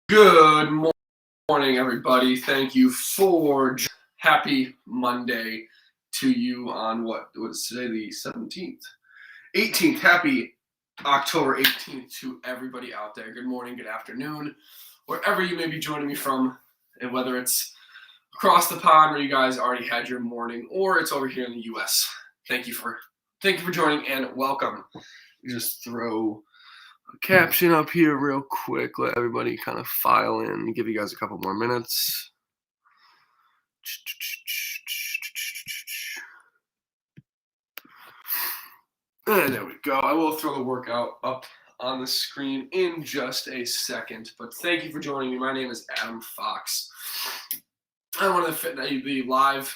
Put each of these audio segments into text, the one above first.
Good morning, everybody. Thank you for happy Monday to you on what is today, the 17th, 18th. Happy October 18th to everybody out there. Good morning, good afternoon, wherever you may be joining me from, and whether it's across the pond where you guys already had your morning, or it's over here in the U.S. Thank you for joining and welcome. Just throw caption up here real quick, let everybody kind of file in, give you guys a couple more minutes. And there we go. I will throw the workout up on the screen in just a second, but thank you for joining me. My name is Adam Fox. I'm one of the live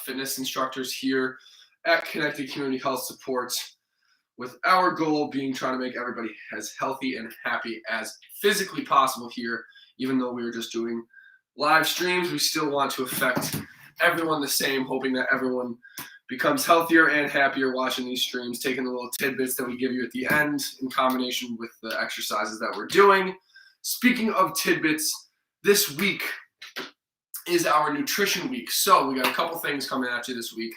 fitness instructors here at Connected Community Health Supports, with our goal being trying to make everybody as healthy and happy as physically possible here. Even though we were just doing live streams, we still want to affect everyone the same, hoping that everyone becomes healthier and happier watching these streams, taking the little tidbits that we give you at the end in combination with the exercises that we're doing. Speaking of tidbits, this week is our nutrition week. So we got a couple things coming at you this week.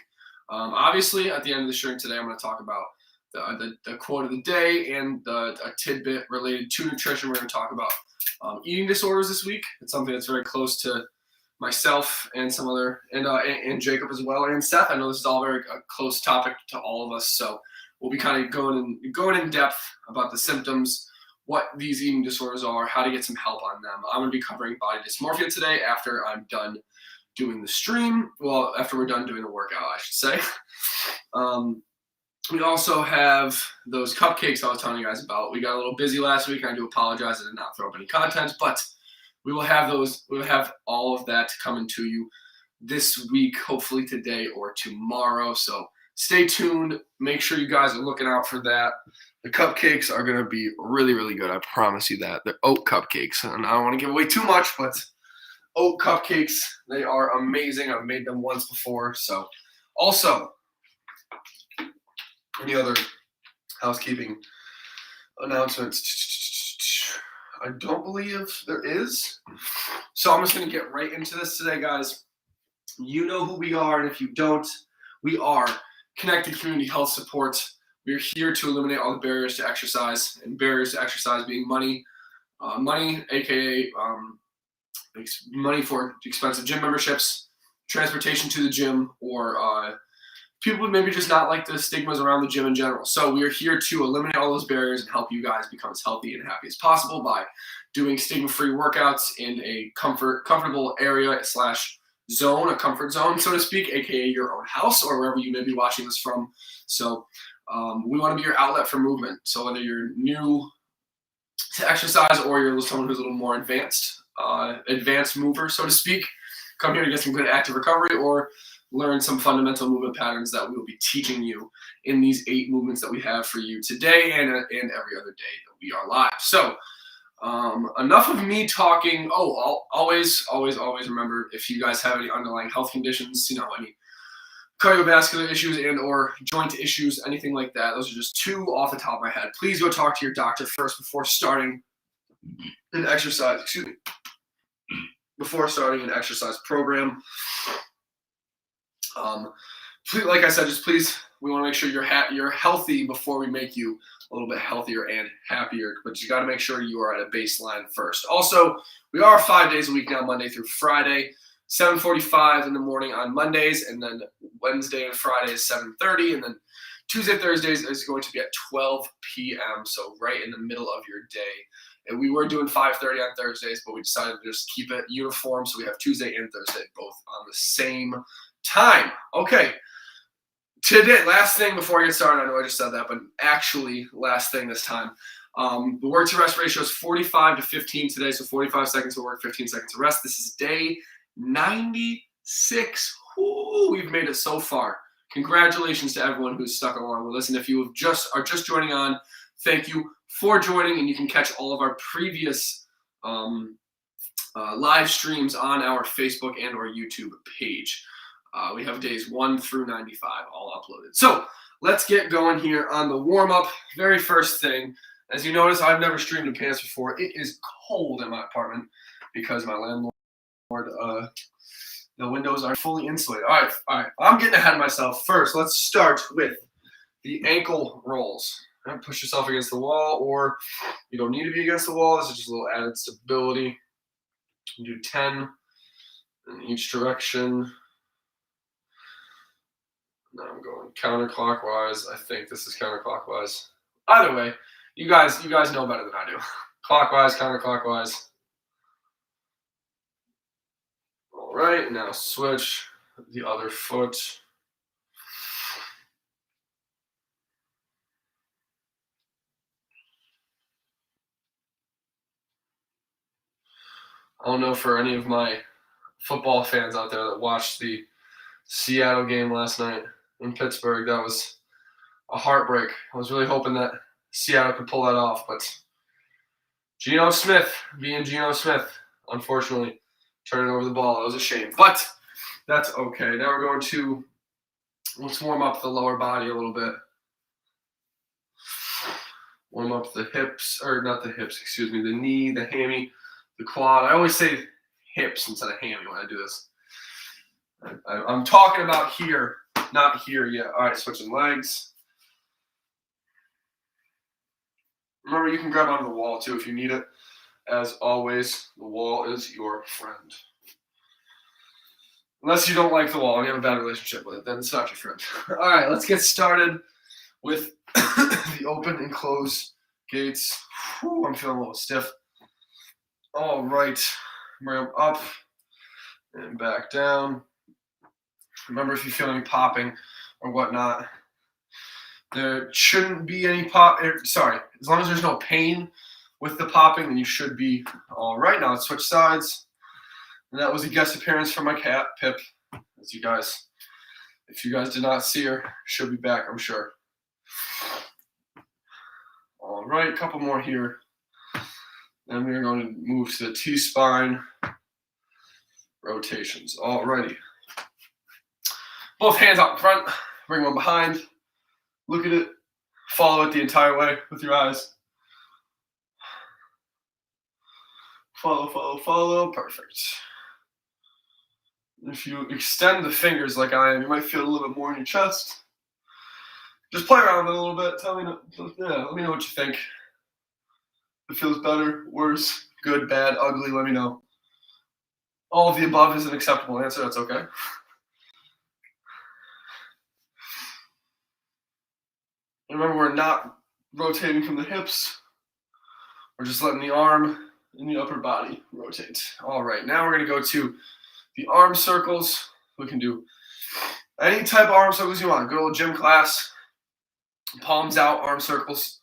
Obviously, at the end of the stream today, I'm going to talk about the quote of the day and a tidbit related to nutrition. We're going to talk about eating disorders this week. It's something that's very close to myself and some other, and Jacob as well, and Seth. I know this is all very close topic to all of us, so we'll be kind of going in depth about the symptoms, what these eating disorders are, how to get some help on them. I'm going to be covering body dysmorphia today after I'm done doing the stream. Well, after we're done doing the workout, I should say. We also have those cupcakes I was telling you guys about. We got a little busy last week. I do apologize. I did not throw up any content, but we will have those. We will have all of that coming to you this week, hopefully today or tomorrow. So stay tuned. Make sure you guys are looking out for that. The cupcakes are going to be really, really good. I promise you that. They're oat cupcakes. And I don't want to give away too much, but oat cupcakes, they are amazing. I've made them once before. So also, any other housekeeping announcements? I don't believe there is. So I'm just going to get right into this today, guys. You know who we are, and if you don't, we are Connected Community Health Support. We're here to eliminate all the barriers to exercise, and barriers to exercise being money, aka money for expensive gym memberships, transportation to the gym, or people would maybe just not like the stigmas around the gym in general. So we are here to eliminate all those barriers and help you guys become as healthy and happy as possible by doing stigma-free workouts in a comfortable area / zone, a comfort zone, so to speak, aka your own house or wherever you may be watching this from. So we want to be your outlet for movement. So whether you're new to exercise or you're someone who's a little more advanced mover, so to speak, come here to get some good active recovery or learn some fundamental movement patterns that we will be teaching you in these 8 movements that we have for you today and every other day that we are live. So enough of me talking. Always remember, if you guys have any underlying health conditions, any cardiovascular issues and or joint issues, anything like that, those are just 2 off the top of my head. Please go talk to your doctor first before starting an exercise. Before starting an exercise program. Please, like I said, we want to make sure you're healthy before we make you a little bit healthier and happier, but you got to make sure you are at a baseline first. Also, we are 5 days a week now, Monday through Friday, 7:45 in the morning on Mondays, and then Wednesday and Friday is 7:30, and then Tuesday, Thursdays is going to be at 12 p.m., so right in the middle of your day. And we were doing 5:30 on Thursdays, but we decided to just keep it uniform, so we have Tuesday and Thursday both on the same time. Okay. Today, last thing before I get started, I know I just said that, but actually last thing this time. The work to rest ratio is 45 to 15 today, so 45 seconds of work, 15 seconds of rest. This is day 96. Woo, we've made it so far. Congratulations to everyone who's stuck along with us. And if you are just joining on, thank you for joining, and you can catch all of our previous live streams on our Facebook and or YouTube page. We have days 1 through 95 all uploaded. So let's get going here on the warm-up. Very first thing, As you notice, I've never streamed in pants before. It is cold in my apartment because my landlord, the windows aren't fully insulated. All right. I'm getting ahead of myself. First, let's start with the ankle rolls. Push yourself against the wall, or you don't need to be against the wall. This is just a little added stability. You do 10 in each direction. Now I'm going counterclockwise. I think this is counterclockwise. Either way, you guys know better than I do. Clockwise, counterclockwise. All right, now switch the other foot. I don't know for any of my football fans out there that watched the Seattle game last night in Pittsburgh. That was a heartbreak. I was really hoping that Seattle could pull that off, but Geno Smith, being Geno Smith, unfortunately, turning over the ball. That was a shame, but that's okay. Now we're going to, let's warm up the lower body a little bit. Warm up the hips, or not the hips, excuse me, the knee, the hammy, the quad. I always say hips instead of hammy when I do this. I'm talking about here, not here yet. All right, switching legs. Remember, you can grab onto the wall too if you need it. As always, the wall is your friend. Unless you don't like the wall and you have a bad relationship with it, then it's not your friend. All right, let's get started with the open and close gates. Whew, I'm feeling a little stiff. All right, bring them up and back down. Remember, if you feel any popping or whatnot, there shouldn't be any pop. Sorry, as long as there's no pain with the popping, then you should be all right. Now let's switch sides. And that was a guest appearance from my cat, Pip. As you guys, if you guys did not see her, she'll be back, I'm sure. All right, a couple more here. Then we're going to move to the T-spine rotations. All righty. Both hands out in front, bring one behind. Look at it. Follow it the entire way with your eyes. Follow, follow, follow. Perfect. If you extend the fingers like I am, you might feel a little bit more in your chest. Just play around with it a little bit. Let me know what you think. If it feels better, worse, good, bad, ugly, let me know. All of the above is an acceptable answer. That's okay. And remember, we're not rotating from the hips. We're just letting the arm and the upper body rotate. All right, now we're going to go to the arm circles. We can do any type of arm circles you want. Good old gym class, palms out arm circles,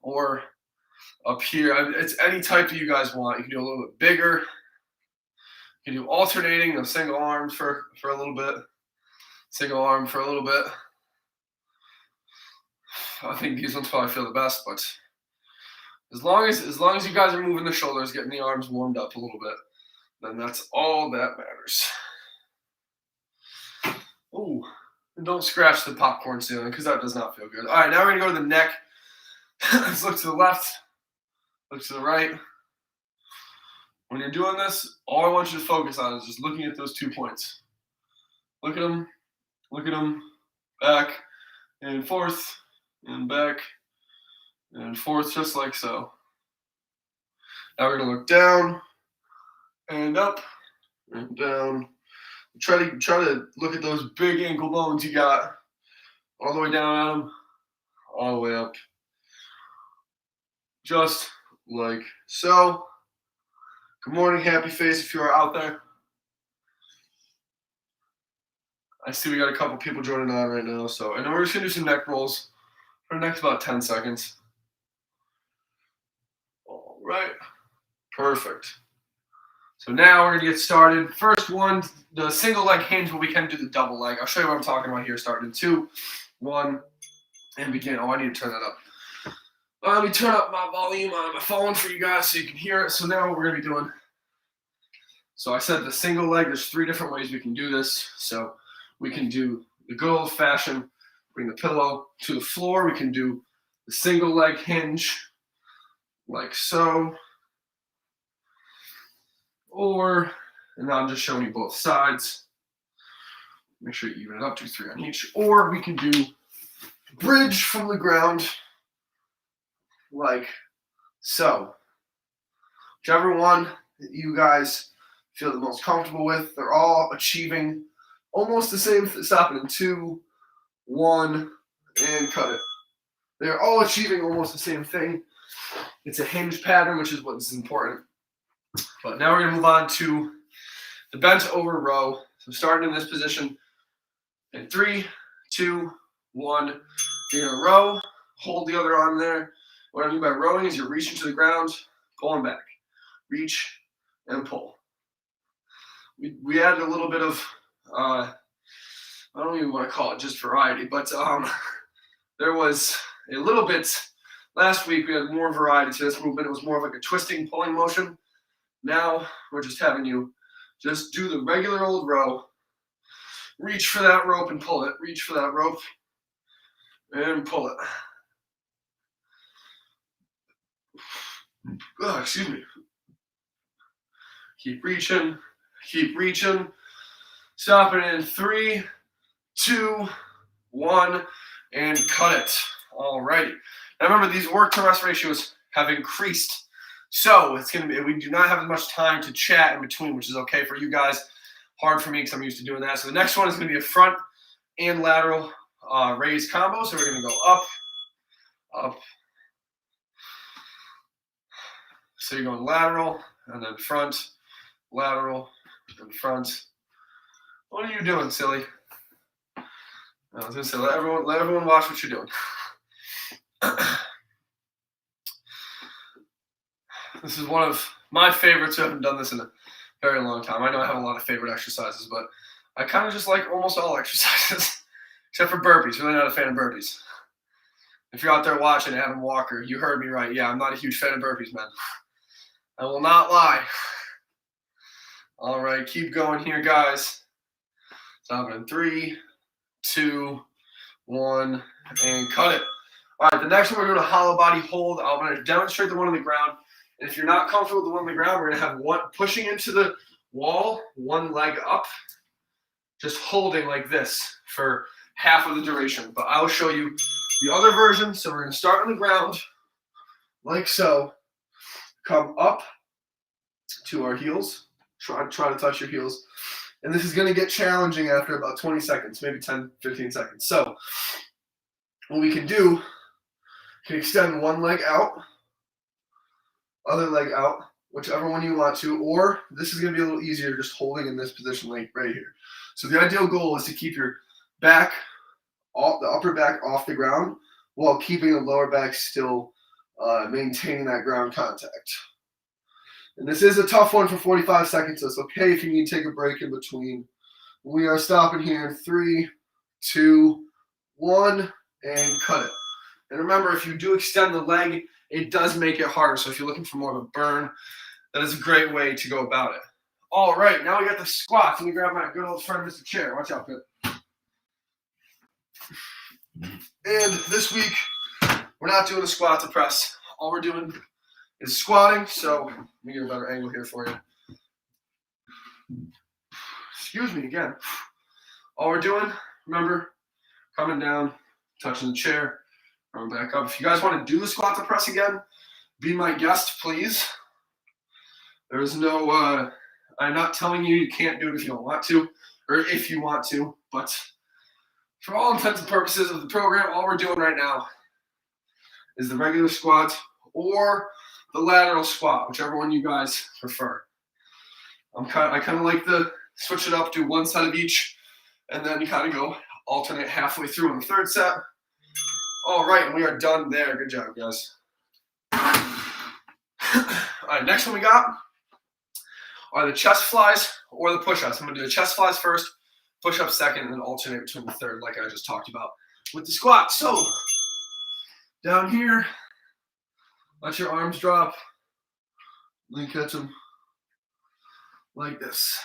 or up here. It's any type that you guys want. You can do a little bit bigger. You can do alternating, a single arm for a little bit, single arm for a little bit. I think these ones probably feel the best, but as long as you guys are moving the shoulders, getting the arms warmed up a little bit, then that's all that matters. Ooh, and don't scratch the popcorn ceiling because that does not feel good. All right, now we're going to go to the neck. Let's look to the left, look to the right. When you're doing this, all I want you to focus on is just looking at those 2 points. Look at them, back and forth, and back and forth, just like so. Now we're going to look down and up and down. Try to look at those big ankle bones you got, all the way down at them, all the way up, just like so. Good morning, happy face if you are out there. I see we got a couple people joining on right now. So, and then we're just going to do some neck rolls for the next about 10 seconds. All right. Perfect. So now we're going to get started. First one, the single leg hinge, but we can do the double leg. I'll show you what I'm talking about here. Starting in 2, 1, and begin. Oh, I need to turn that up. Let me turn up my volume on my phone for you guys so you can hear it. So now what we're going to be doing. So I said the single leg, there's 3 different ways we can do this. So we can do the good old fashioned, bring the pillow to the floor. We can do the single leg hinge, like so. And now I'm just showing you both sides. Make sure you even it up, do 3 on each. Or we can do bridge from the ground, like so. Whichever one that you guys feel the most comfortable with. They're all achieving almost the same. Stop it in 2, 1, and cut it. They're all achieving almost the same thing. It's a hinge pattern, which is what's important. But now we're going to move on to the bent over row. So starting in this position in 3, 2, 1. You're going to row, hold the other arm there. What I mean by rowing is you're reaching to the ground, pulling back. Reach and pull. We added a little bit of, I don't even want to call it just variety, but there was a little bit, last week we had more variety to this movement. It was more of like a twisting, pulling motion. Now we're just having you just do the regular old row. Reach for that rope and pull it. Reach for that rope and pull it. Oh, excuse me. Keep reaching. Keep reaching. Stop it in 3, 2, 1, and cut it. Alrighty. Now remember, these work to rest ratios have increased. So it's going to be, we do not have as much time to chat in between, which is okay for you guys. Hard for me because I'm used to doing that. So the next one is going to be a front and lateral raise combo. So we're going to go up, up. So you're going lateral and then front, lateral, and front. What are you doing, silly? I was going to say, let everyone watch what you're doing. This is one of my favorites. I haven't done this in a very long time. I know I have a lot of favorite exercises, but I kind of just like almost all exercises, except for burpees. Really not a fan of burpees. If you're out there watching Adam Walker, you heard me right. Yeah, I'm not a huge fan of burpees, man. I will not lie. All right, keep going here, guys. Stop it in 3, 2, 1, and cut it. All right, the next one we're doing a hollow body hold. I'm going to demonstrate the one on the ground. And if you're not comfortable with the one on the ground, we're going to have one pushing into the wall, one leg up, just holding like this for half of the duration. But I'll show you the other version. So we're going to start on the ground like so. Come up to our heels. Try to touch your heels. And this is going to get challenging after about 20 seconds, maybe 10, 15 seconds. So what we can do, you can extend one leg out, other leg out, whichever one you want to, or this is going to be a little easier just holding in this position like right here. So the ideal goal is to keep your back, the upper back off the ground while keeping the lower back still maintaining that ground contact. And this is a tough one for 45 seconds, so it's okay if you need to take a break in between. We are stopping here in 3, 2, 1, and cut it. And remember, if you do extend the leg, it does make it harder. So if you're looking for more of a burn, that is a great way to go about it. All right, now we got the squats. Let me grab my good old friend, Mr. Chair. Watch out, Pip. And this week, we're not doing a squat to press. All we're doing is squatting. So let me get a better angle here for you. Excuse me again. All we're doing, remember, coming down, touching the chair, coming back up. If you guys want to do the squat to press again, be my guest, please. There's no, I'm not telling you can't do it if you don't want to, or if you want to, but for all intents and purposes of the program, all we're doing right now is the regular squat or the lateral squat, whichever one you guys prefer. I kind of like to switch it up, do one side of each, and then you kind of go alternate halfway through in the third set. All right, and we are done there. Good job, guys. All right, next one we got are the chest flies or the push-ups. I'm going to do the chest flies first, push-ups second, and then alternate between the third like I just talked about with the squat. So down here, let your arms drop. Then catch them like this.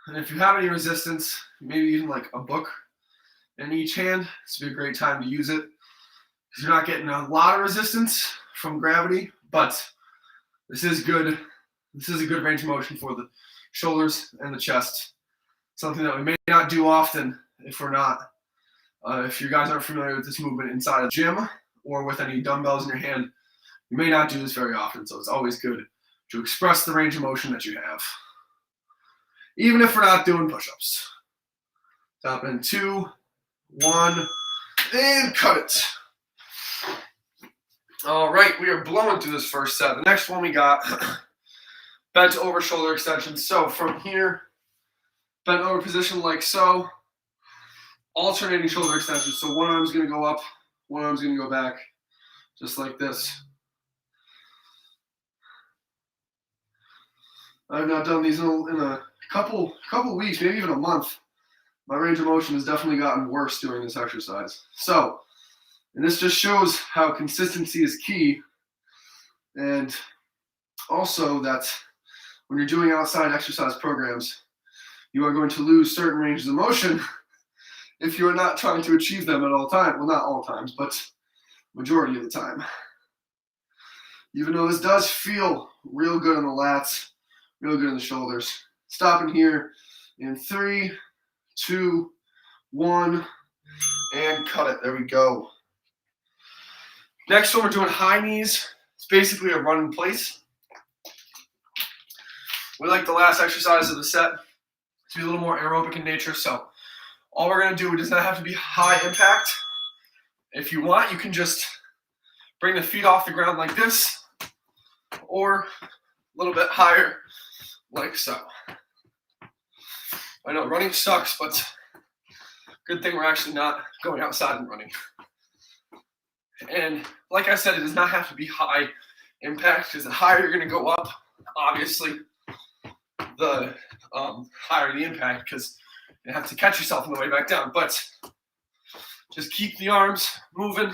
And if you have any resistance, maybe even like a book in each hand, this would be a great time to use it. because you're not getting a lot of resistance from gravity, but this is good. This is a good range of motion for the shoulders and the chest. Something that we may not do often if we're not, if you guys aren't familiar with this movement inside a gym or with any dumbbells in your hand, you may not do this very often. So it's always good to express the range of motion that you have. Even if we're not doing push-ups. Stop in 2, 1, and cut it. All right, we are blowing through this first set. The next one we got bent over shoulder extension. So from here, bent over position like so, alternating shoulder extension. So one arm's going to go up, one arm's going to go back, just like this. I've not done these in a couple weeks, maybe even a month. My range of motion has definitely gotten worse doing this exercise. So, and this just shows how consistency is key. And also that when you're doing outside exercise programs, you are going to lose certain ranges of motion if you are not trying to achieve them at all times. Well, not all times, but majority of the time. Even though this does feel real good in the lats, real good in the shoulders. Stopping here in 3, 2, 1, and cut it. There we go. Next one, we're doing high knees. It's basically a run in place. We like the last exercise of the set to be a little more aerobic in nature. So all we're going to do, it does not have to be high impact. If you want, you can just bring the feet off the ground like this, or a little bit higher like so. I know running sucks, but good thing we're actually not going outside and running. And like I said, it does not have to be high impact, because the higher you're going to go up, obviously, the higher the impact, because you have to catch yourself on the way back down. But just keep the arms moving,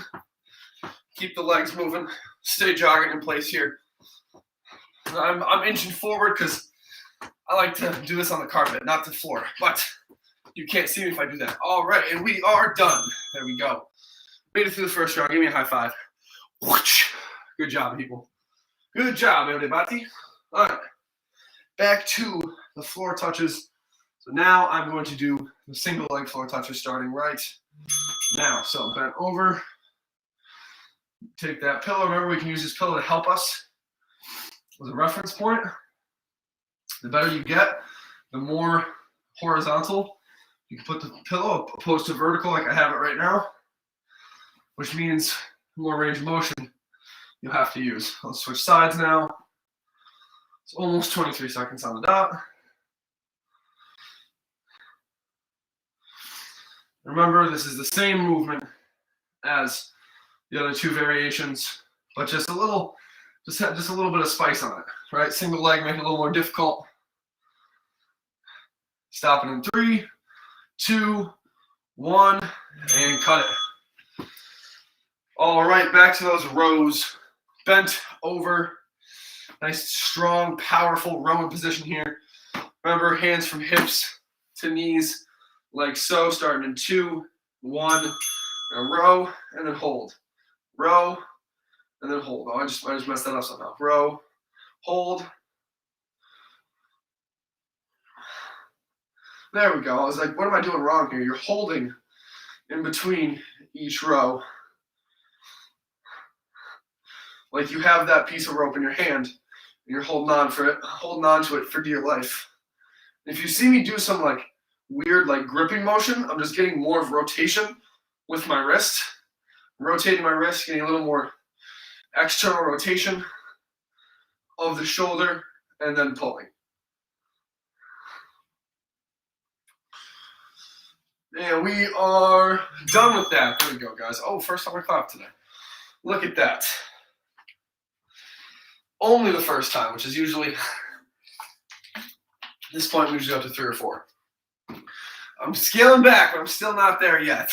keep the legs moving, stay jogging in place here. I'm inching forward because I like to do this on the carpet, not the floor, but you can't see me if I do that. All right, and we are done. There we go. Made it through the first round. Give me a high five. Good job, people. Good job, everybody. All right, back to the floor touches. So now I'm going to do the single leg floor touches starting right now. So bent over. Take that pillow. Remember, we can use this pillow to help us as a reference point. The better you get, the more horizontal you can put the pillow opposed to vertical like I have it right now, which means more range of motion you'll have to use. Let's switch sides now. It's almost 23 seconds on the dot. Remember, this is the same movement as the other two variations, but just a little bit of spice on it, right? Single leg, make it a little more difficult. Stopping in 3, 2, 1, and cut it. All right, back to those rows. Bent over. Nice, strong, powerful rowing position here. Remember, hands from hips to knees, like so, starting in 2, 1, and row, and then hold. Row, and then hold. Oh, I just messed that up somehow. Row, hold. There we go. I was like, what am I doing wrong here? You're holding in between each row. Like you have that piece of rope in your hand, and you're holding on to it for dear life. If you see me do some like weird like gripping motion, I'm just getting more of rotation with my wrist. Rotating my wrist, getting a little more external rotation of the shoulder, and then pulling. And we are done with that. There we go, guys. Oh, first time I clapped today. Look at that. Only the first time, which is usually, at this point, we usually up to 3 or 4. I'm scaling back, but I'm still not there yet.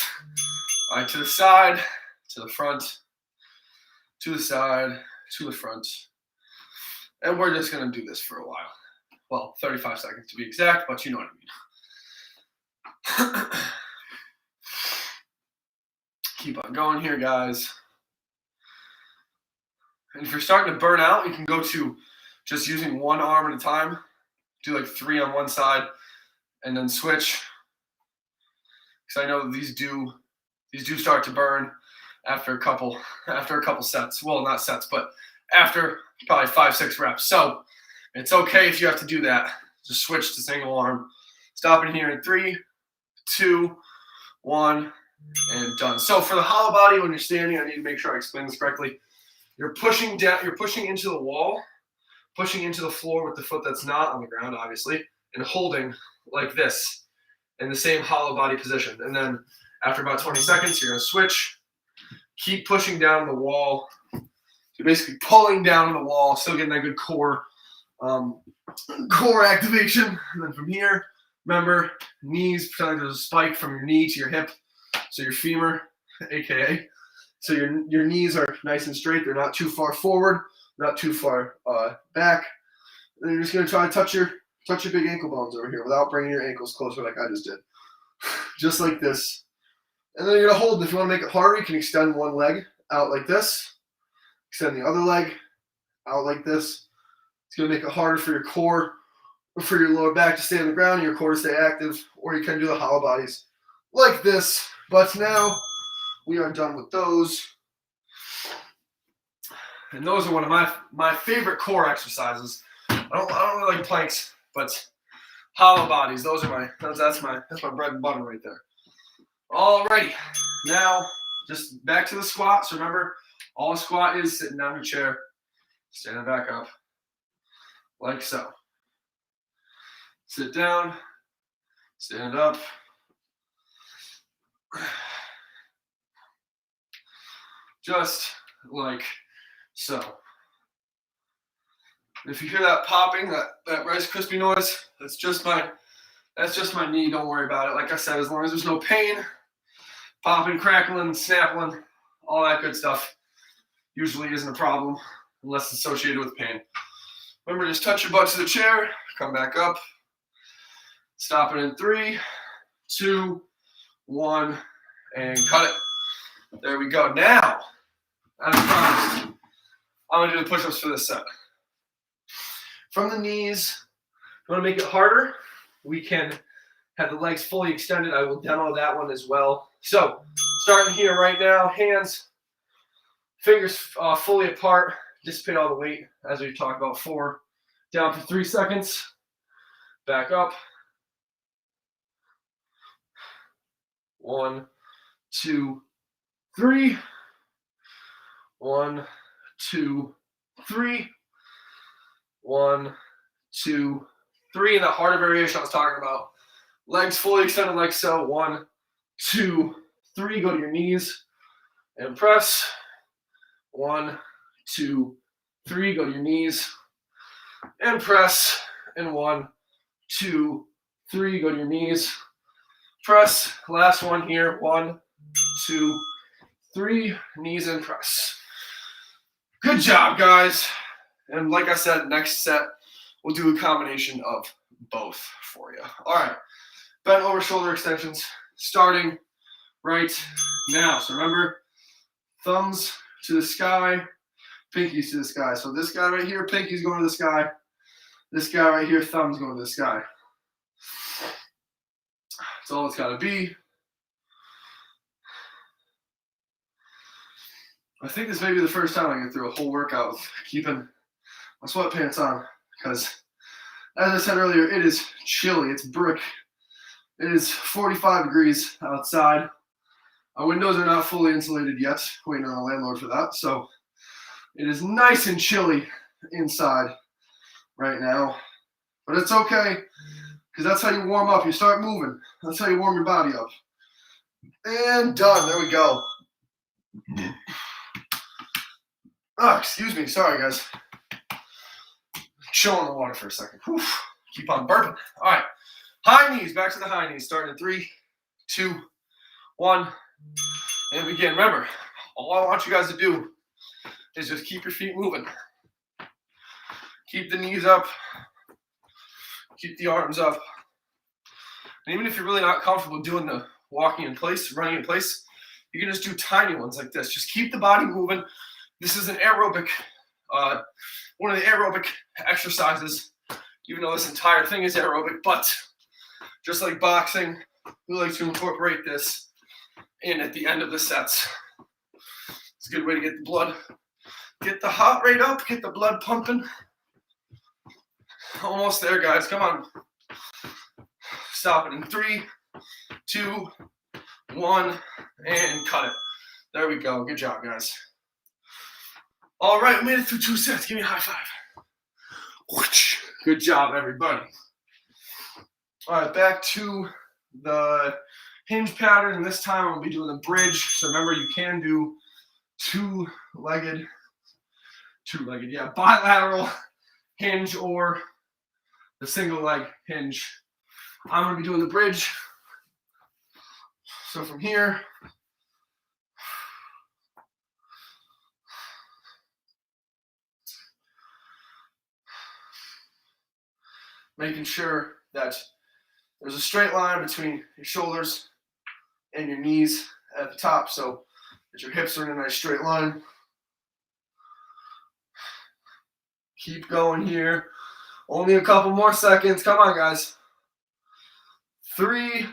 All right, to the side, to the front, to the side, to the front. And we're just going to do this for a while. Well, 35 seconds to be exact, but you know what I mean. Keep on going here, guys. And if you're starting to burn out, you can go to just using one arm at a time. Do like 3 on one side and then switch. Because I know that these do start to burn after a couple sets. Well, not sets, but after probably 5-6 reps. So it's okay if you have to do that. Just switch to single arm. Stopping here in 3, 2, 1, and done. So for the hollow body, when you're standing, I need to make sure I explain this correctly. You're pushing down. You're pushing into the wall, pushing into the floor with the foot that's not on the ground, obviously, and holding like this in the same hollow body position. And then after about 20 seconds, you're going to switch. Keep pushing down the wall. You're basically pulling down the wall, still getting that good core activation. And then from here, remember, knees, pretend like there's a spike from your knee to your hip. So your femur, aka. So your knees are nice and straight. They're not too far forward, not too far back. And then you're just going to try to touch your big ankle bones over here without bringing your ankles closer like I just did. Just like this. And then you're going to hold. If you want to make it harder, you can extend one leg out like this. Extend the other leg out like this. It's going to make it harder for your core or for your lower back to stay on the ground and your core to stay active. Or you can do the hollow bodies like this. But now we are done with those. And those are one of my favorite core exercises. I don't really like planks, but hollow bodies, that's my bread and butter right there. Alrighty, now just back to the squat. So remember, all a squat is sitting down in your chair, standing back up, like so. Sit down, stand up. Just like so. If you hear that popping, that Rice Krispie noise, that's just my knee. Don't worry about it. Like I said, as long as there's no pain, popping, crackling, snapping, all that good stuff usually isn't a problem unless it's associated with pain. Remember, just touch your butt to the chair, come back up, stop it in 3, 2, 1, and cut it. There we go. Now, as promised, I'm going to do the push-ups for this set. From the knees, if you want to make it harder, we can have the legs fully extended. I will demo that one as well. So, starting here right now, hands, fingers fully apart, dissipate all the weight, as we've talked about before. Down for 3 seconds, back up. 1, 2, 3. 1, 2, 3. 1, 2, 3. And that harder variation I was talking about. Legs fully extended like so. 1, 2, 3. Go to your knees and press. 1, 2, 3. Go to your knees and press. And 1, 2, 3. Go to your knees. Press. Last one here. 1, 2, 3. Knees and press. Good job, guys. And like I said, next set, we'll do a combination of both for you. All right. Bent over shoulder extensions, starting right now. So remember, thumbs to the sky, pinkies to the sky. So this guy right here, pinkies going to the sky. This guy right here, thumbs going to the sky. That's all it's got to be. I think this may be the first time I get through a whole workout with keeping my sweatpants on because, as I said earlier, it is chilly. It's brick. It is 45 degrees outside. Our windows are not fully insulated yet. Waiting on the landlord for that. So it is nice and chilly inside right now. But it's okay because that's how you warm up. You start moving. That's how you warm your body up. And done. There we go. Oh, excuse me. Sorry, guys. Chill in the water for a second. Whew. Keep on burping. All right. High knees. Back to the high knees. Starting in 3, 2, 1. And begin. Remember, all I want you guys to do is just keep your feet moving. Keep the knees up. Keep the arms up. And even if you're really not comfortable doing the walking in place, running in place, you can just do tiny ones like this. Just keep the body moving. This is an aerobic one of the aerobic exercises, even though this entire thing is aerobic, but just like boxing, we like to incorporate this in at the end of the sets. It's a good way to get the blood, get the heart rate up, get the blood pumping. Almost there, guys. Come on. Stop it in 3, 2, 1, and cut it. There we go. Good job, guys. All right, we made it through 2 sets. Give me a high five. Good job, everybody. All right, back to the hinge pattern. And this time I'll be doing the bridge. So remember, you can do two-legged, yeah, bilateral hinge or the single leg hinge. I'm going to be doing the bridge. So from here, making sure that there's a straight line between your shoulders and your knees at the top, so that your hips are in a nice straight line. Keep going here. Only a couple more seconds. Come on, guys. 3,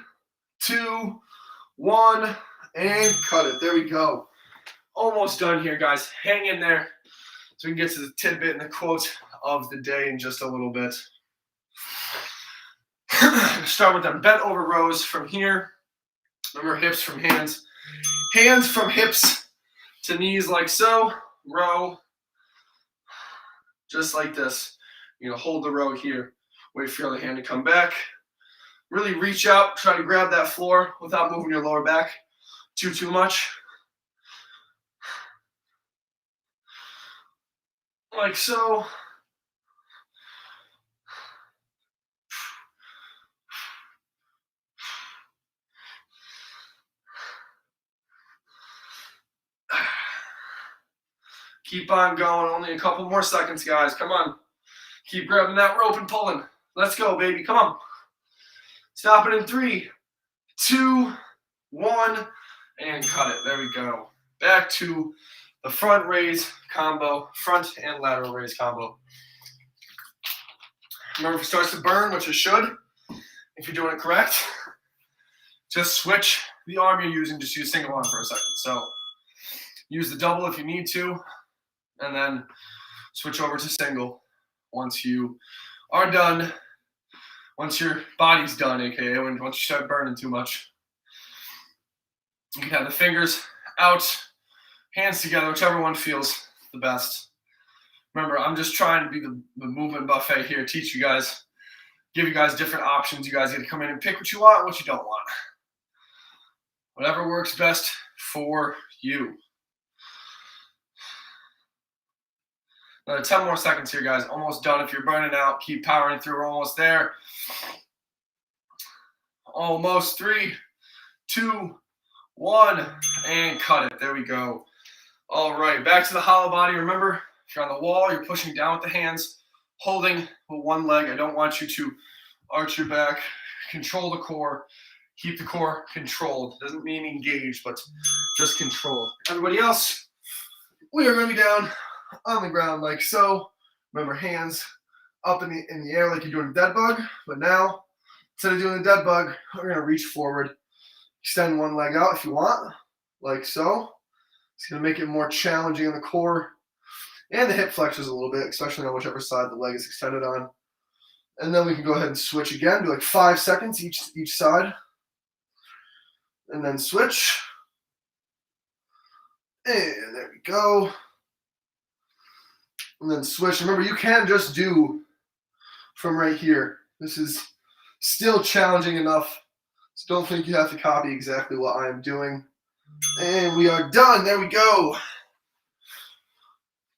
2, 1, and cut it. There we go. Almost done here, guys. Hang in there so we can get to the tidbit and the quote of the day in just a little bit. Start with them bent over rows from here. Remember, hips from hands. Hands from hips to knees like so. Row. Just like this. You know, hold the row here. Wait for your other hand to come back. Really reach out. Try to grab that floor without moving your lower back too much. Like so. Keep on going. Only a couple more seconds, guys. Come on. Keep grabbing that rope and pulling. Let's go, baby. Come on. Stop it in 3, 2, 1, and cut it. There we go. Back to the front raise combo, front and lateral raise combo. Remember, if it starts to burn, which it should, if you're doing it correct, just switch the arm you're using. Just use single arm for a second. So use the double if you need to, and then switch over to single once you are done. Once your body's done, aka once you start burning too much. You can have the fingers out, hands together, whichever one feels the best. Remember, I'm just trying to be the movement buffet here, teach you guys, give you guys different options. You guys get to come in and pick what you want and what you don't want. Whatever works best for you. Another 10 more seconds here, guys. Almost done. If you're burning out, keep powering through. We're almost there. Almost. 3, 2, 1, and cut it. There we go. All right, back to the hollow body. Remember, if you're on the wall, you're pushing down with the hands, holding with one leg. I don't want you to arch your back. Control the core. Keep the core controlled. Doesn't mean engaged, but just controlled. Everybody else, we are going to be down on the ground like so. Remember, hands up in the air like you're doing a dead bug. But now, instead of doing a dead bug, we're going to reach forward. Extend one leg out if you want, like so. It's going to make it more challenging on the core and the hip flexors a little bit, especially on whichever side the leg is extended on. And then we can go ahead and switch again. Do like 5 seconds each side. And then switch. And there we go. And then switch. Remember, you can just do from right here. This is still challenging enough. So don't think you have to copy exactly what I'm doing. And we are done. There we go.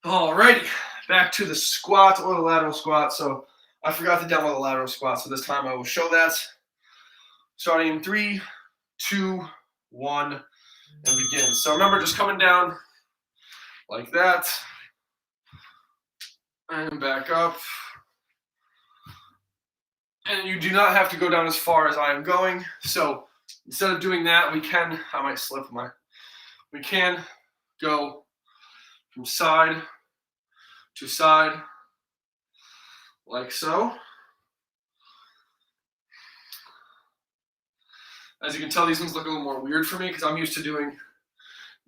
Alrighty. Back to the squat or the lateral squat. So I forgot to demo the lateral squat. So this time I will show that. Starting in 3, 2, 1, and begin. So remember, just coming down like that. And back up. And you do not have to go down as far as I am going. So instead of doing that, we can go from side to side, like so. As you can tell, these ones look a little more weird for me because I'm used to doing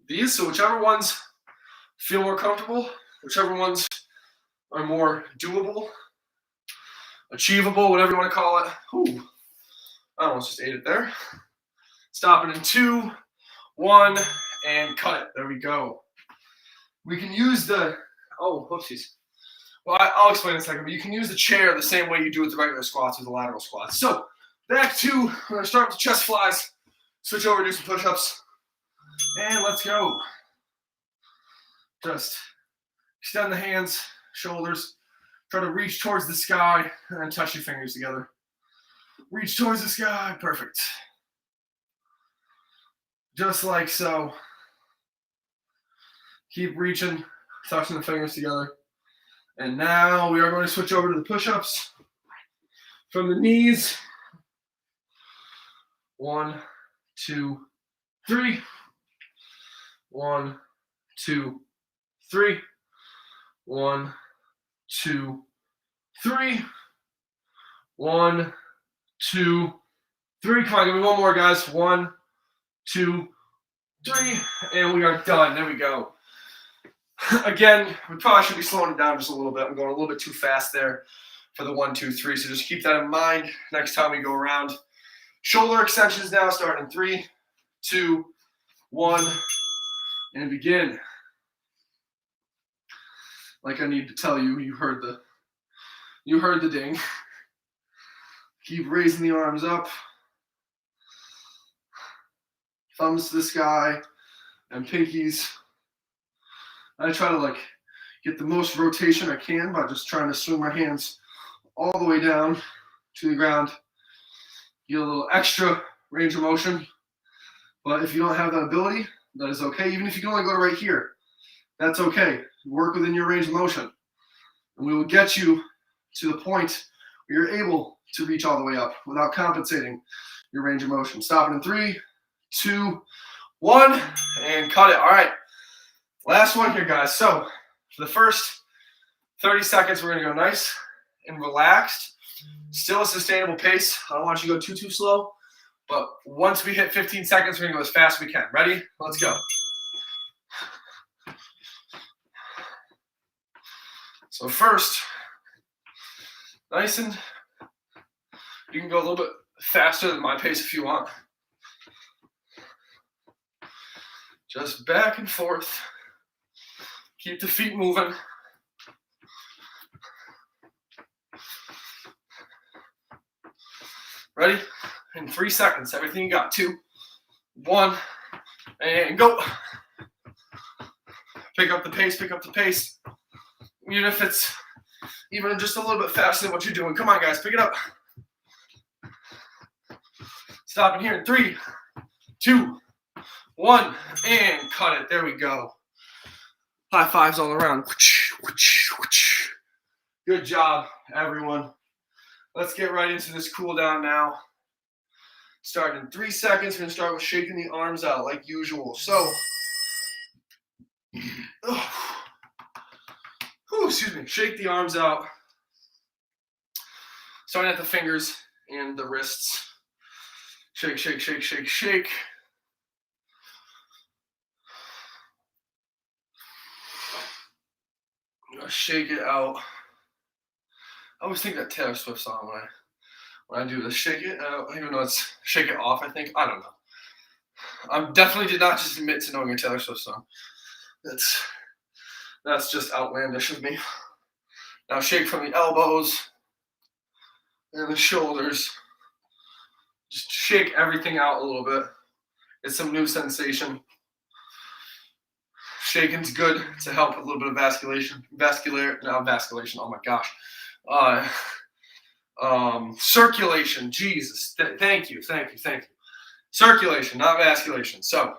these. So whichever ones feel more comfortable, whichever ones are more doable, achievable, whatever you want to call it. Ooh, I almost just ate it there. Stopping in 2, 1, and cut it. There we go. We can use the, oh, whoopsies. Well, I'll explain in a second, but you can use the chair the same way you do with the regular squats or the lateral squats. So back to, we're going to start with the chest flies, switch over, do some push-ups, and let's go. Just extend the hands, shoulders, try to reach towards the sky, and then touch your fingers together. Reach towards the sky, perfect. Just like so. Keep reaching, touching the fingers together. And now we are going to switch over to the push-ups from the knees. 1, 2, 3. 1, 2, 3. 1, 2, 3. 1, 2, 3. Come on, give me one more, guys. 1, 2, 3. And we are done. There we go. Again, we probably should be slowing it down just a little bit. I'm going a little bit too fast there for the 1, 2, 3. So just keep that in mind next time we go around. Shoulder extensions now, starting in 3, 2, 1, and begin. Like I need to tell you, you heard the ding. Keep raising the arms up. Thumbs to the sky and pinkies. I try to get the most rotation I can by just trying to swing my hands all the way down to the ground. Get a little extra range of motion. But if you don't have that ability, that is okay. Even if you can only go to right here, that's okay. Work within your range of motion. And we will get you to the point where you're able to reach all the way up without compensating your range of motion. Stopping in 3, 2, 1, and cut it. All right. Last one here, guys. So for the first 30 seconds, we're going to go nice and relaxed. Still a sustainable pace. I don't want you to go too slow. But once we hit 15 seconds, we're going to go as fast as we can. Ready? Let's go. So first, nice and you can go a little bit faster than my pace if you want. Just back and forth. Keep the feet moving. Ready? In 3 seconds, everything you got. 2, 1, and go. Pick up the pace, pick up the pace. Even if it's even just a little bit faster than what you're doing. Come on, guys, pick it up. Stopping here in 3, 2, 1, and cut it. There we go. High fives all around. Good job, everyone. Let's get right into this cool down now. Starting in 3 seconds, we're going to start with shaking the arms out like usual. So, excuse me, shake the arms out. Starting at the fingers and the wrists. Shake, shake, shake, shake, shake. Shake it out. I always think that Taylor Swift song when I do this. Shake it out. Even though it's shake it off, I think. I don't know. I definitely did not just admit to knowing a Taylor Swift song. That's just outlandish of me. Now shake from the elbows and the shoulders. Just shake everything out a little bit. Get some new sensation. Shaking's good to help with a little bit of vasculation. Oh my gosh. Circulation. Jesus. Thank you. Circulation, not vasculation. So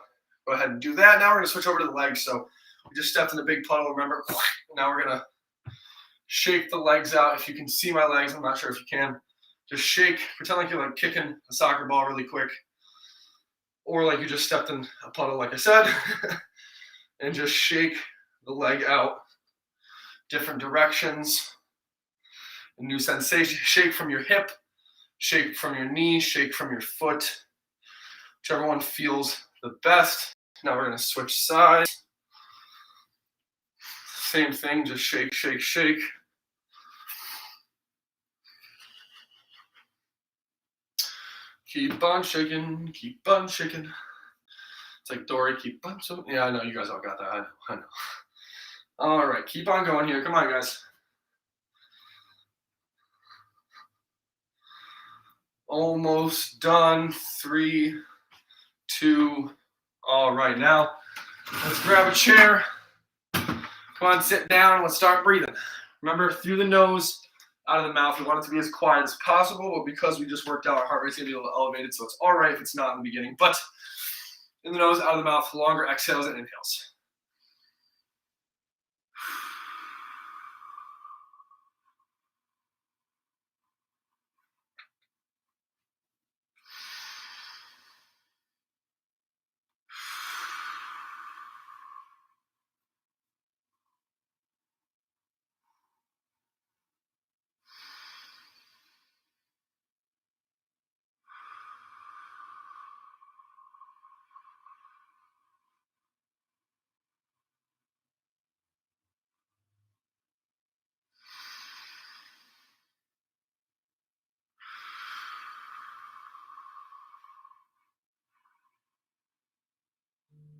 go ahead and do that. Now we're going to switch over to the legs. So we just stepped in a big puddle, remember? Now we're going to shake the legs out. If you can see my legs, I'm not sure if you can. Just shake. Pretend like you're kicking a soccer ball really quick. Or like you just stepped in a puddle, like I said. And just shake the leg out different directions, a new sensation. Shake from your hip, shake from your knee, shake from your foot, whichever one feels the best. Now we're going to switch sides. Same thing, just shake, shake, shake. Keep on shaking, keep on shaking. It's like Dory, keep on shaking. Yeah, I know, you guys all got that. I know. All right, keep on going here. Come on, guys. Almost done. 3, 2. All right, now let's grab a chair. Come on, sit down. Let's start breathing. Remember, through the nose, out of the mouth. We want it to be as quiet as possible, but because we just worked out, our heart rate's going to be a little elevated, so it's all right if it's not in the beginning. But in the nose, out of the mouth, longer exhales and inhales.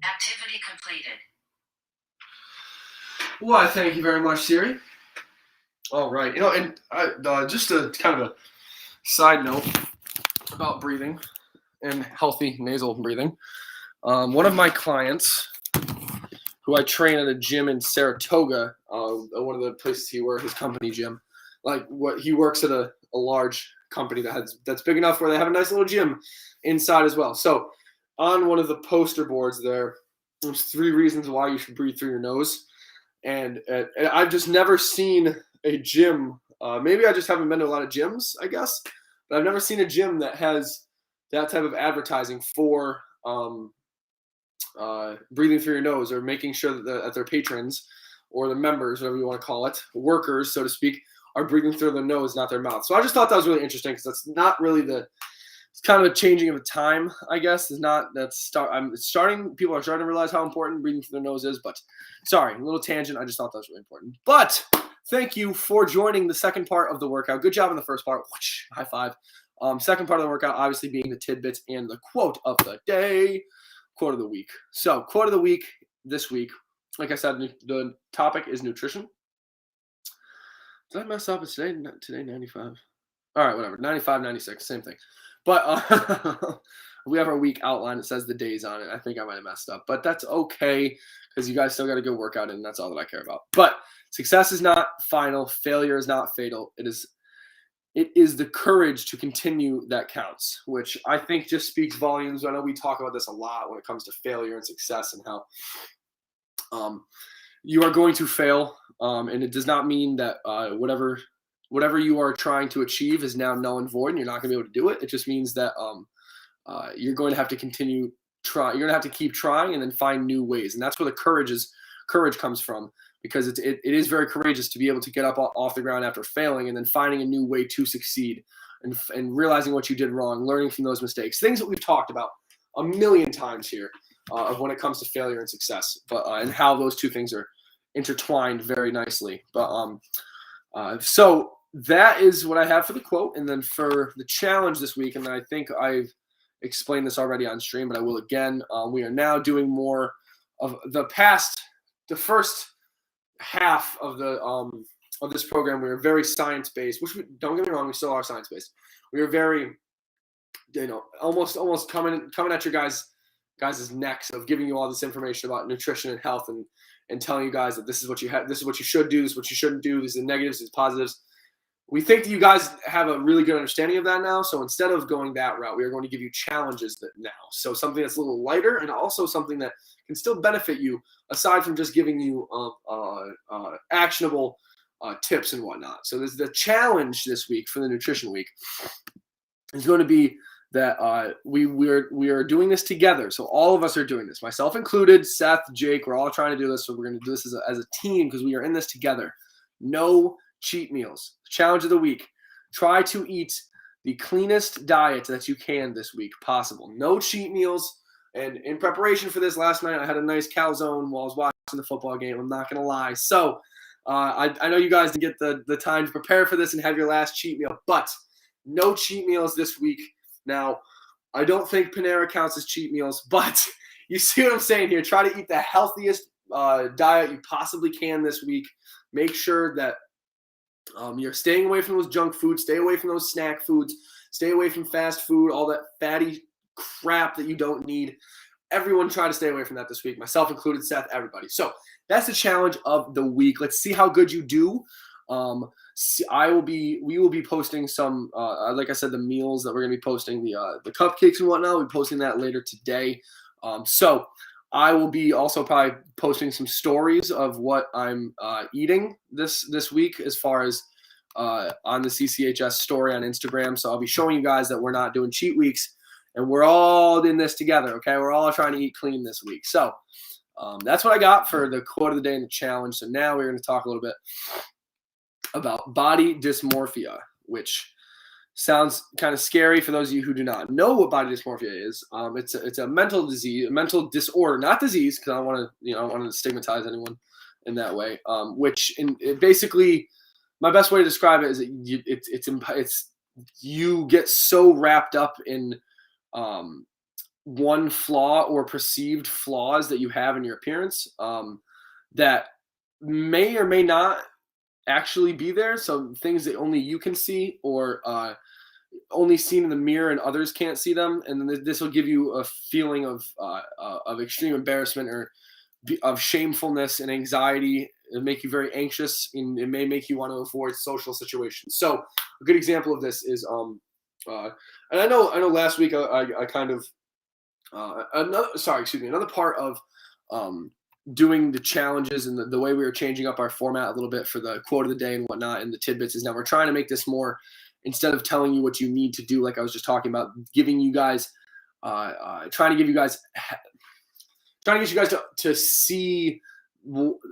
Activity completed. Why, thank you very much, Siri. All right. And just a kind of a side note about breathing and healthy nasal breathing. One of my clients, who I train at a gym in Saratoga, one of the places he works, his company gym, he works at a large company that's big enough where they have a nice little gym inside as well. So on one of the poster boards there's 3 reasons why you should breathe through your nose. And I've just never seen a gym. Maybe I just haven't been to a lot of gyms, I guess. But I've never seen a gym that has that type of advertising for breathing through your nose, or making sure that their patrons or the members, whatever you want to call it, workers, so to speak, are breathing through their nose, not their mouth. So I just thought that was really interesting, because that's not really it's kind of a changing of the time, I guess. People are starting to realize how important breathing through their nose is. But sorry, a little tangent. I just thought that was really important. But thank you for joining the second part of the workout. Good job in the first part. High five. Second part of the workout, obviously, being the tidbits and the quote of the day, quote of the week. So quote of the week this week, like I said, the topic is nutrition. Did I mess up? It's today 95. All right, whatever. 95, 96, same thing. But we have our week outline. It says the days on it. I think I might have messed up, but that's okay, because you guys still got a good workout in, and that's all that I care about. But success is not final. Failure is not fatal. It is the courage to continue that counts, which I think just speaks volumes. I know we talk about this a lot when it comes to failure and success, and how you are going to fail, and it does not mean that whatever you are trying to achieve is now null and void and you're not going to be able to do it. It just means that you're going to have to continue try. You're going to have to keep trying and then find new ways. And that's where the courage comes from, because it is very courageous to be able to get up off the ground after failing and then finding a new way to succeed, and realizing what you did wrong, learning from those mistakes, things that we've talked about a million times here of when it comes to failure and success, but and how those two things are intertwined very nicely. But so that is what I have for the quote. And then for the challenge this week, and I think I've explained this already on stream, but I will again. We are now doing more of the first half of this program. We are very science-based, which don't get me wrong, we still are science-based. We are very, almost coming at your guys' necks of giving you all this information about nutrition and health, and telling you guys that this is what you have, this is what you should do, this is what you shouldn't do, these are the negatives, these are positives. We think that you guys have a really good understanding of that now. So instead of going that route, we are going to give you challenges now. So something that's a little lighter, and also something that can still benefit you, aside from just giving you actionable tips and whatnot. So the challenge this week for the nutrition week is going to be that we are doing this together. So all of us are doing this, myself included, Seth, Jake. We're all trying to do this. So we're going to do this as a team, because we are in this together. No cheat meals. Challenge of the week. Try to eat the cleanest diet that you can this week possible. No cheat meals. And in preparation for this last night, I had a nice calzone while I was watching the football game. I'm not going to lie. So I know you guys didn't get the time to prepare for this and have your last cheat meal, but no cheat meals this week. Now, I don't think Panera counts as cheat meals, but you see what I'm saying here. Try to eat the healthiest diet you possibly can this week. Make sure that you're staying away from those junk foods, stay away from those snack foods, stay away from fast food, all that fatty crap that you don't need. Everyone try to stay away from that this week, myself included, Seth, everybody. So that's the challenge of the week. Let's see how good you do. We will be posting some, like I said, the meals that we're going to be posting, the cupcakes and whatnot. We'll be posting that later today. So I will be also probably posting some stories of what I'm eating this week as far as on the CCHS story on Instagram. So I'll be showing you guys that we're not doing cheat weeks and we're all in this together, okay? We're all trying to eat clean this week. So that's what I got for the quote of the day and the challenge. So now we're going to talk a little bit about body dysmorphia, which sounds kind of scary for those of you who do not know what body dysmorphia is. It's a mental disease, a mental disorder, not disease, because I don't want to stigmatize anyone in that way. Basically, my best way to describe it is that you get so wrapped up in one flaw or perceived flaws that you have in your appearance that may or may not actually be there. So things that only you can see or only seen in the mirror and others can't see them. And then this will give you a feeling of extreme embarrassment or of shamefulness and anxiety. It'll make you very anxious and it may make you want to avoid social situations. So a good example of this is, and I know last week I kind of, another part of doing the challenges and the way we were changing up our format a little bit for the quote of the day and whatnot and the tidbits is now we're trying to make this more, instead of telling you what you need to do, like I was just talking about, giving you guys, trying to get you guys to see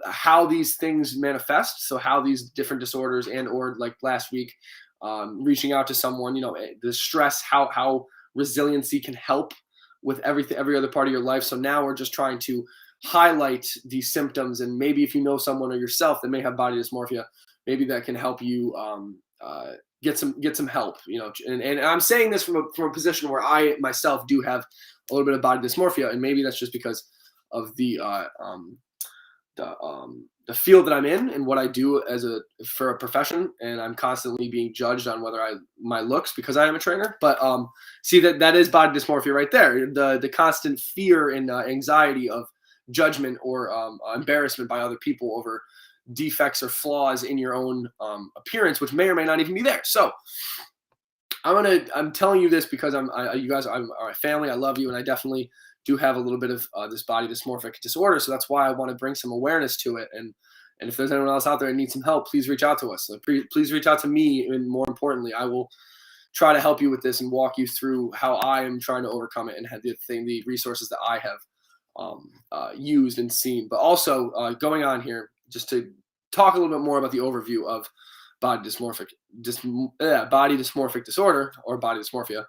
how these things manifest. So how these different disorders or like last week, reaching out to someone, the stress, how resiliency can help with every other part of your life. So now we're just trying to highlight these symptoms, and maybe if you know someone or yourself that may have body dysmorphia, maybe that can help you get some help. And I'm saying this from a position where I myself do have a little bit of body dysmorphia, and maybe that's just because of the field that I'm in and what I do for a profession, and I'm constantly being judged on my looks because I am a trainer. But see that is body dysmorphia right there. The constant fear and anxiety of judgment or embarrassment by other people over defects or flaws in your own appearance, which may or may not even be there. So I'm telling you this because you guys are my family. I love you, and I definitely do have a little bit of this body dysmorphic disorder. So that's why I want to bring some awareness to it. And if there's anyone else out there that needs some help, please reach out to us. So please reach out to me. And more importantly, I will try to help you with this and walk you through how I am trying to overcome it and have the resources that I have used and seen. But also going on here, just to talk a little bit more about the overview of body dysmorphic disorder or body dysmorphia.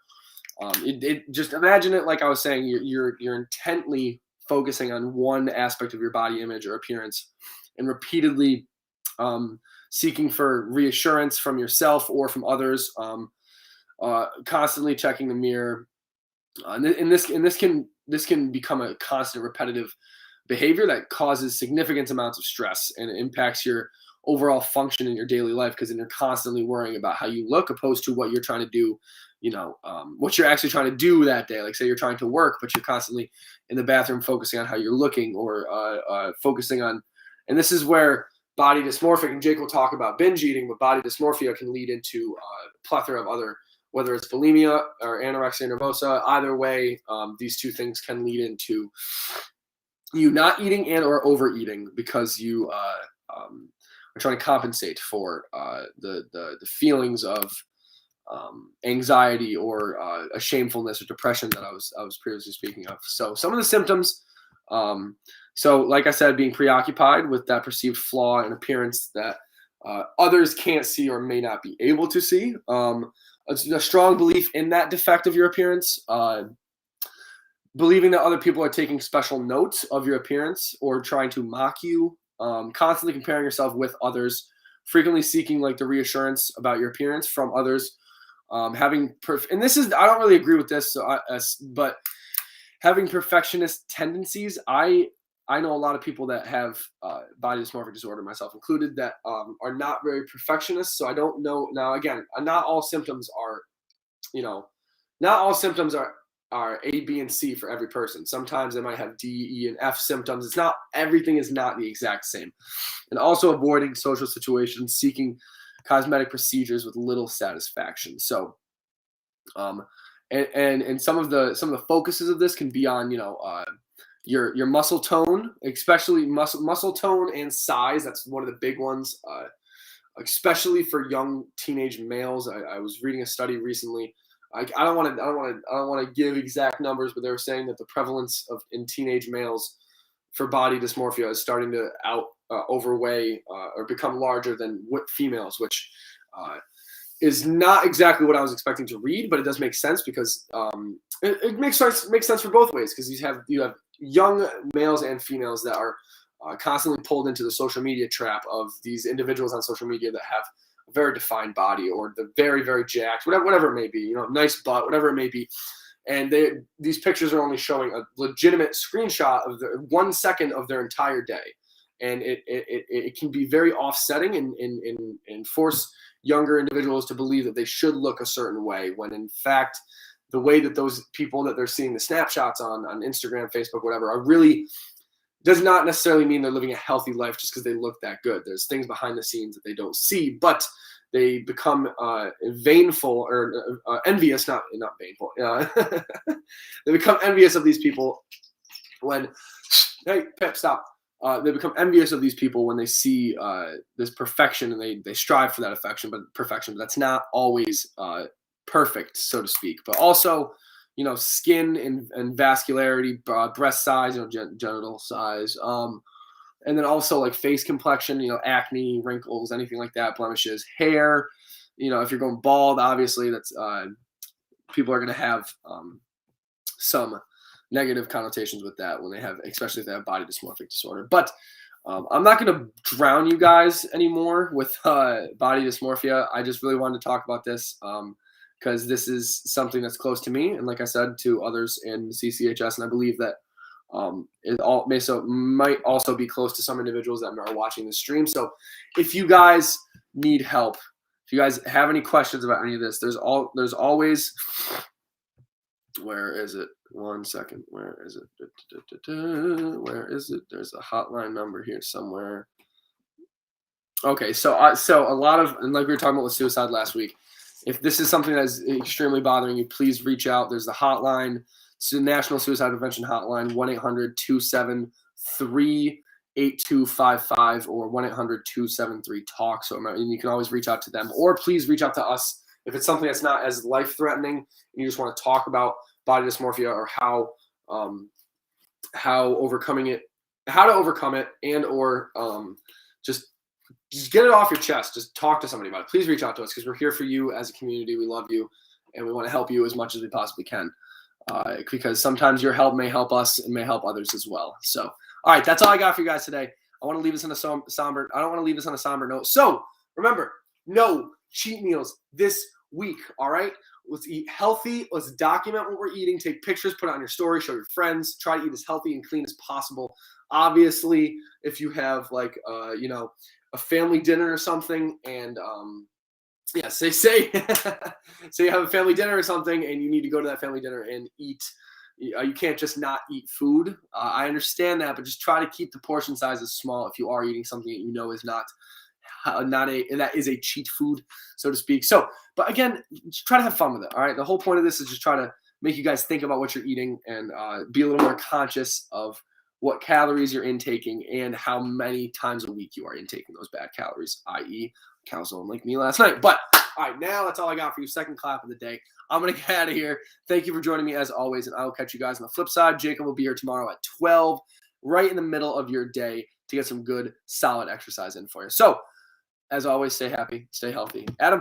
Just imagine it like I was saying, you're intently focusing on one aspect of your body image or appearance and repeatedly seeking for reassurance from yourself or from others, constantly checking the mirror. And this can become a constant repetitive behavior that causes significant amounts of stress, and it impacts your overall function in your daily life because then you're constantly worrying about how you look opposed to what you're trying to do, what you're actually trying to do that day. Like say you're trying to work, but you're constantly in the bathroom focusing on how you're looking or focusing on, and this is where body dysmorphic, and Jake will talk about binge eating, but body dysmorphia can lead into a plethora of other, whether it's bulimia or anorexia nervosa. Either way, these two things can lead into you not eating and or overeating because you are trying to compensate for the feelings of anxiety or a shamefulness or depression that I was previously speaking of. So some of the symptoms, so like I said, being preoccupied with that perceived flaw in appearance that others can't see or may not be able to see. A strong belief in that defect of your appearance. Believing that other people are taking special notes of your appearance or trying to mock you. Constantly comparing yourself with others. Frequently seeking like the reassurance about your appearance from others. And this is, I don't really agree with this, but having perfectionist tendencies. I know a lot of people that have body dysmorphic disorder, myself included, that are not very perfectionists. So I don't know. Now, again, not all symptoms are, not all symptoms are A, B, and C for every person. Sometimes they might have D, E, and F symptoms. It's not, everything is not the exact same. And also avoiding social situations, seeking cosmetic procedures with little satisfaction. So, and some of the focuses of this can be on, your muscle tone, especially muscle tone and size. That's one of the big ones, especially for young teenage males. I was reading a study recently. I don't want to give exact numbers, but they were saying that the prevalence in teenage males for body dysmorphia is starting to overweigh or become larger than females, which is not exactly what I was expecting to read, but it does make sense because it makes sense for both ways, because you have young males and females that are constantly pulled into the social media trap of these individuals on social media that have a very defined body, or the very, very jacked, whatever it may be, nice butt, whatever it may be. And these pictures are only showing a legitimate screenshot of the 1 second of their entire day. And it can be very offsetting and force younger individuals to believe that they should look a certain way, when in fact, the way that those people that they're seeing the snapshots on Instagram, Facebook, whatever, are really does not necessarily mean they're living a healthy life just because they look that good. There's things behind the scenes that they don't see, but they become vainful or envious, not vainful. They become envious of these people when, hey, Pep, stop. They become envious of these people when they see this perfection, and they strive for that perfection, but that's not always perfect, so to speak. But also, skin and vascularity, breast size, genital size, and then also like face complexion, acne, wrinkles, anything like that, blemishes, hair. If you're going bald, obviously that's people are going to have some negative connotations with that when they have, especially if they have body dysmorphic disorder. But I'm not going to drown you guys anymore with body dysmorphia. I just really wanted to talk about this because this is something that's close to me, and like I said, to others in CCHS, and I believe that it might also be close to some individuals that are watching this stream. So if you guys need help, if you guys have any questions about any of this, there's always, where is it? 1 second. Where is it? Where is it? There's a hotline number here somewhere. Okay, so a lot of, and like we were talking about with suicide last week, if this is something that is extremely bothering you, please reach out. There's the hotline. It's the National Suicide Prevention Hotline, 1-800-273-8255 or 1-800-273-TALK. So you can always reach out to them, or please reach out to us if it's something that's not as life-threatening and you just want to talk about body dysmorphia or how to overcome it, and or just get it off your chest. Just talk to somebody about it. Please reach out to us, because we're here for you as a community. We love you, and we want to help you as much as we possibly can, because sometimes your help may help us and may help others as well. So, all right, that's all I got for you guys today. I want to leave this on a somber. I don't want to leave this on a somber note. So remember, no cheat meals this week. All right. Let's eat healthy. Let's document what we're eating. Take pictures, put it on your story, show your friends. Try to eat as healthy and clean as possible. Obviously, if you have like, a family dinner or something, and say you have a family dinner or something, and you need to go to that family dinner and eat. You can't just not eat food. I understand that, but just try to keep the portion sizes small if you are eating something that is that is a cheat food, so to speak. So, but again, just try to have fun with it. All right. The whole point of this is just try to make you guys think about what you're eating and be a little more conscious of what calories you're intaking and how many times a week you are intaking those bad calories, i.e. calzone like me last night. But all right, now that's all I got for you. Second clap of the day. I'm going to get out of here. Thank you for joining me as always, and I will catch you guys on the flip side. Jacob will be here tomorrow at 12, right in the middle of your day, to get some good, solid exercise in for you. So, as always, stay happy, stay healthy. Adam